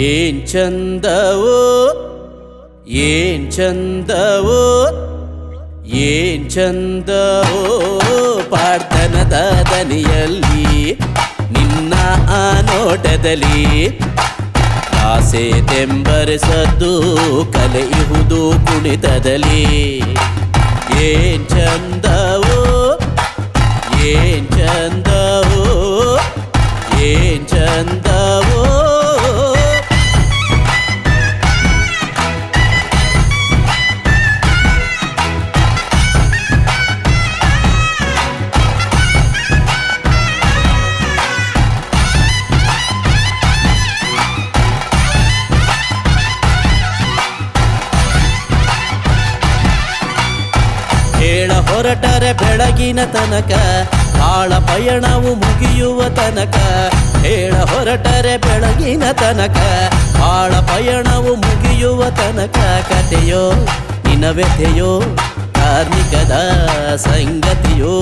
ಏನ್ ಚಂದವೋ ಏನ್ ಚಂದವೋ ಏನ್ ಚಂದವೋ ಪಾಡ್ತನದ ದನಿಯಲ್ಲಿ ನಿನ್ನ ಆ ನೋಟದಲ್ಲಿ ಆಸೆ ತೆಂಬರಿಸದ್ದು ಕಲೆಯುವುದು ಕುಣಿತದಲ್ಲಿ ಏನ್ ಚಂದವೋ ಏನ್ ಚಂದವೋ ಏನ್ ಚಂದವೋ ಹೇಳ ಹೊರಟರೆ ಬೆಳಗಿನ ತನಕ ಬಾಳ ಪಯಣವು ಮುಗಿಯುವ ತನಕ ಹೇಳ ಹೊರಟರೆ ಬೆಳಗಿನ ತನಕ ಬಾಳ ಪಯಣವು ಮುಗಿಯುವ ತನಕ ಕಥೆಯೋ ನಿನ ವ್ಯಥೆಯೋ ಕಾರ್ಮಿಕದ ಸಂಗತಿಯೋ